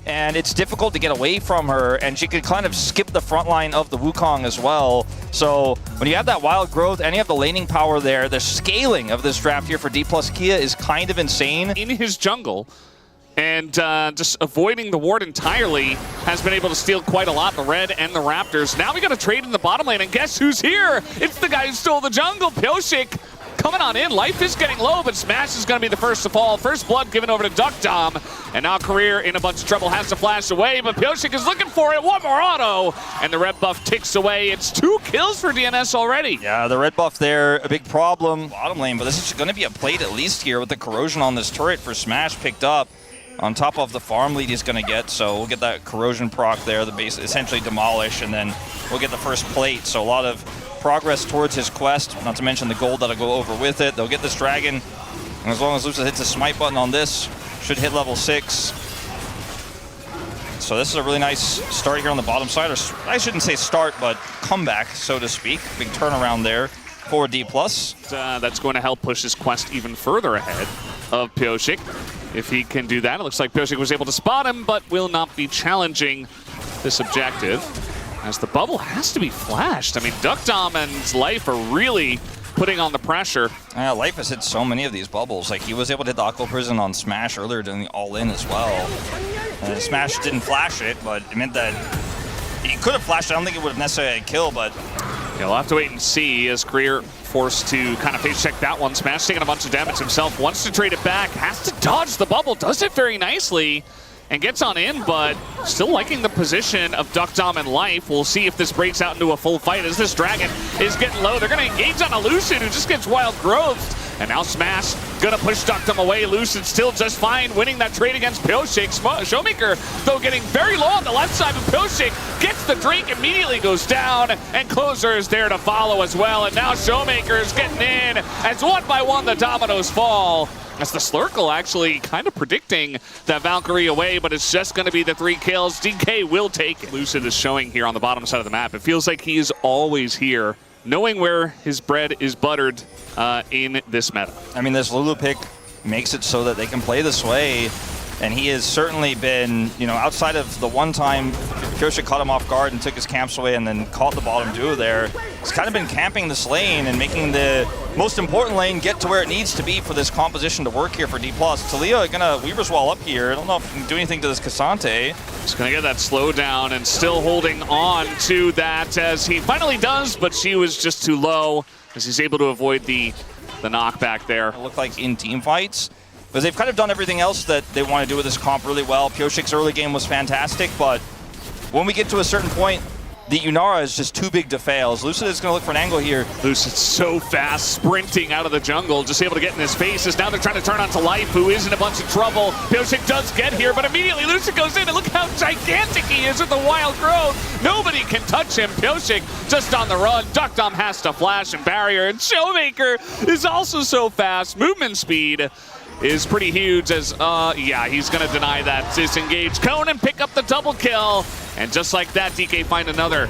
and it's difficult to get away from her, and she could kind of skip the front line of the Wukong as well. So when you have that wild growth and you have the laning power there, the scaling of this draft here for Dplus Kia is kind of insane. In his jungle, and just avoiding the ward entirely, has been able to steal quite a lot, the red and the Raptors. Now we got to trade in the bottom lane, and guess who's here? It's the guy who stole the jungle, Pyosik. Coming on in, life is getting low, but Smash is going to be the first to fall. First blood given over to DuckDom, and now Career in a bunch of trouble, has to flash away, but Pyosik is looking for it. One more auto, and the red buff ticks away. It's 2 kills for DNS already. Yeah, the red buff there, a big problem. Bottom lane, but this is going to be a plate at least here with the corrosion on this turret for Smash picked up on top of the farm lead he's going to get. So we'll get that corrosion proc there, the base essentially demolish, and then we'll get the first plate. So a lot of progress towards his quest, not to mention the gold that'll go over with it. They'll get this dragon, and as long as Lusa hits a smite button on this, should hit level 6. So this is a really nice start here on the bottom side, or I shouldn't say start, but comeback, so to speak. Big turnaround there for Dplus. That's going to help push his quest even further ahead of Pyosik. If he can do that, it looks like Pyosik was able to spot him, but will not be challenging this objective, as the bubble has to be flashed. I mean, DuckDom and Life are really putting on the pressure. Yeah, Life has hit so many of these bubbles. Like, he was able to hit the Aqua Prison on Smash earlier during the all-in as well. Smash didn't flash it, but it meant that he could have flashed it. I don't think it would have necessarily had a kill, but... Yeah, we'll have to wait and see as Career forced to kind of face check that one. Smash taking a bunch of damage himself, wants to trade it back, has to dodge the bubble, does it very nicely, and gets on in, but still liking the position of DuckDom and Life. We'll see if this breaks out into a full fight as this dragon is getting low. They're going to engage on a Lucid, who just gets wild growth. And now Smash going to push DuckDom away. Lucid still just fine, winning that trade against Pyosik. Showmaker, though, getting very low on the left side, but Pyosik gets the drink, immediately goes down, and Closer is there to follow as well. And now Showmaker is getting in as one by one the dominoes fall. As the Slurkle actually kind of predicting that Valkyrie away, but it's just going to be the 3 kills. DK will take it. Lucid is showing here on the bottom side of the map. It feels like he is always here, knowing where his bread is buttered in this meta. I mean, this Lulu pick makes it so that they can play this way, and he has certainly been, you know, outside of the one time Pyosik caught him off guard and took his camps away and then caught the bottom duo there, he's kind of been camping this lane and making the most important lane get to where it needs to be for this composition to work here for Dplus. Talia gonna Weaver's Wall up here. I don't know if he can do anything to this Cassante. He's gonna get that slowdown and still holding on to that as he finally does, but she was just too low as he's able to avoid the knockback there. It looked like in team fights, because they've kind of done everything else that they want to do with this comp really well. Pyosik's early game was fantastic, but when we get to a certain point, the Unara is just too big to fail. Lucid is going to look for an angle here. Lucid's so fast, sprinting out of the jungle, just able to get in his faces. Now they're trying to turn onto Life, who is in a bunch of trouble. Pyosik does get here, but immediately Lucid goes in, and look how gigantic he is with the wild growth. Nobody can touch him. Pyosik just on the run. DuckDom has to flash and barrier, and Showmaker is also so fast. Movement speed is pretty huge as, yeah, he's going to deny that disengage cone and pick up the double kill. And just like that, DK find another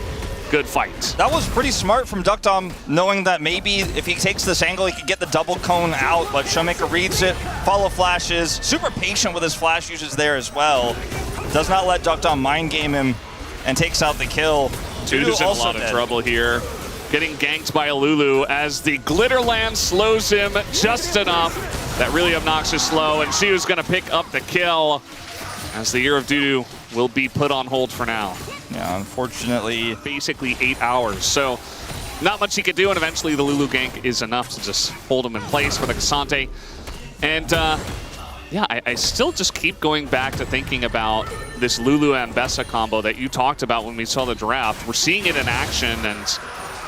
good fight. That was pretty smart from DuckDom, knowing that maybe if he takes this angle, he could get the double cone out, but Showmaker reads it, follow flashes, super patient with his flash uses there as well. Does not let DuckDom mind game him and takes out the kill. Dude is in a lot of trouble here. Getting ganked by a Lulu as the Glitterland slows him just enough. That really obnoxious slow, and she was going to pick up the kill as the Year of Doo will be put on hold for now. Yeah, unfortunately. Basically 8 hours, so not much he could do, and eventually the Lulu gank is enough to just hold him in place for the Cassante. And yeah, I still just keep going back to thinking about this Lulu Ambessa combo that you talked about when we saw the draft. We're seeing it in action, and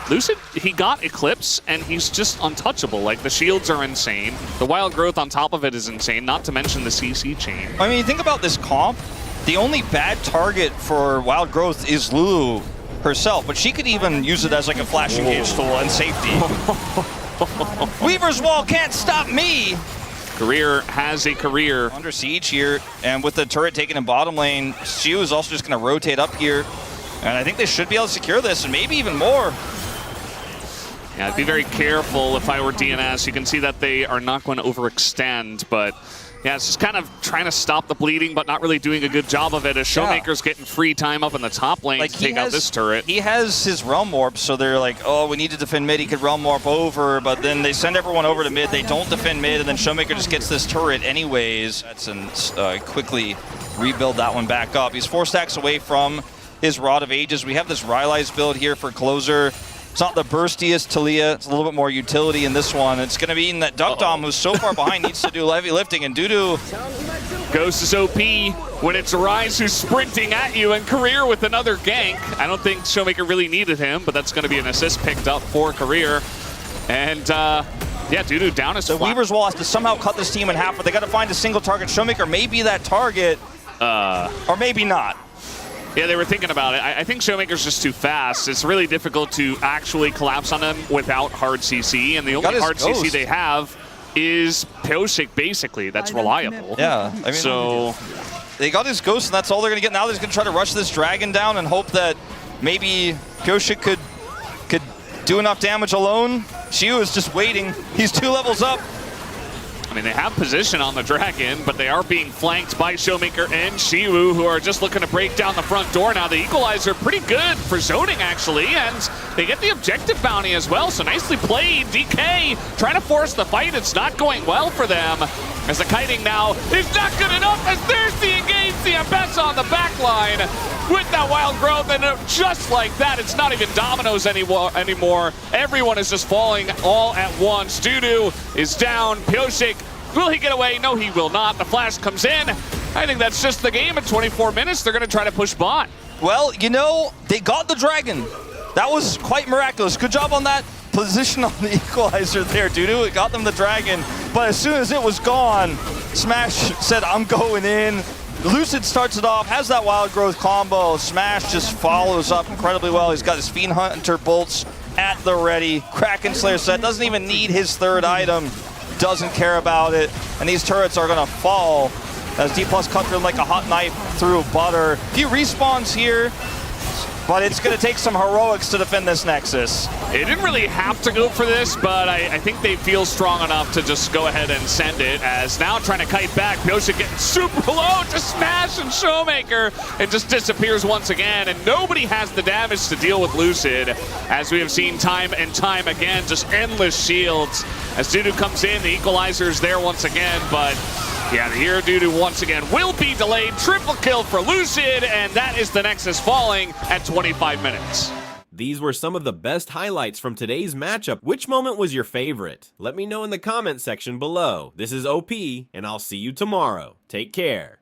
Lucid, he got Eclipse, and he's just untouchable. Like, the shields are insane. The wild growth on top of it is insane, not to mention the CC chain. I mean, think about this comp. The only bad target for wild growth is Lulu herself, but she could even use it as like a flash engage tool and safety. Weaver's Wall can't stop me! Career has a career. Under siege here, and with the turret taken in bottom lane, Shu is also just going to rotate up here. And I think they should be able to secure this, and maybe even more. Yeah, I'd be very careful if I were DNS. You can see that they are not going to overextend, but Yeah, it's just kind of trying to stop the bleeding, but not really doing a good job of it as Showmaker's getting free time up in the top lane to take out this turret. He has his Realm Warp, so they're like, oh, we need to defend mid. He could Realm Warp over, but then they send everyone over to mid. They don't defend mid, and then Showmaker just gets this turret anyways. And quickly rebuild that one back up. He's 4 stacks away from his Rod of Ages. We have this Rylai's build here for closer. It's not the burstiest Talia. It's a little bit more utility in this one. It's going to be in that Duck Dom, who's so far behind, needs to do heavy lifting, and Dudu... Ghost is OP when it's Rise who's sprinting at you, and Career with another gank. I don't think Showmaker really needed him, but that's going to be an assist picked up for Career. And, yeah, Dudu down is The Weaver's Wall has to somehow cut this team in half, but they got to find a single target. Showmaker may be that target, or maybe not. Yeah, they were thinking about it. I think Showmaker's just too fast. It's really difficult to actually collapse on him without hard CC, and the only hard CC they have is Pyosik, basically. That's reliable. Yeah, I mean, so they got his Ghost, and that's all they're going to get. Now they're going to try to rush this Dragon down and hope that maybe Pyosik could do enough damage alone. Shiu is just waiting. He's 2 levels up. I mean, they have position on the Dragon, but they are being flanked by Showmaker and Shiwu, who are just looking to break down the front door now. The Equalizer pretty good for zoning, actually, and they get the objective bounty as well, so nicely played. DK trying to force the fight. It's not going well for them, as the kiting now is not good enough, as there's the engage, the Ambessa on the back line with that Wild Growth, and just like that, it's not even dominoes anymore. Everyone is just falling all at once. Dudu is down. Pyosik, will he get away? No, he will not. The flash comes in. I think that's just the game. At 24 minutes, they're going to try to push bot. Well, you know, they got the Dragon. That was quite miraculous. Good job on that position on the Equalizer there, Dudu. It got them the Dragon, but as soon as it was gone, Smash said, I'm going in. Lucid starts it off, has that Wild Growth combo. Smash just follows up incredibly well. He's got his Fiend Hunter bolts at the ready. Kraken Slayer set, doesn't even need his 3rd item. Doesn't care about it. And these turrets are gonna fall as Dplus cut through like a hot knife through butter. A few respawns here, but it's gonna take some heroics to defend this Nexus. They didn't really have to go for this, but I think they feel strong enough to just go ahead and send it, as now trying to kite back. Pyosik getting super low to Smash and Showmaker, and just disappears once again, and nobody has the damage to deal with Lucid, as we have seen time and time again, just endless shields. As Dudu comes in, the Equalizer's there once again, but yeah, the hero Dudu once again will be delayed. Triple kill for Lucid, and that is the Nexus falling at 25 minutes. These were some of the best highlights from today's matchup. Which moment was your favorite? Let me know in the comment section below. This is OP, and I'll see you tomorrow. Take care.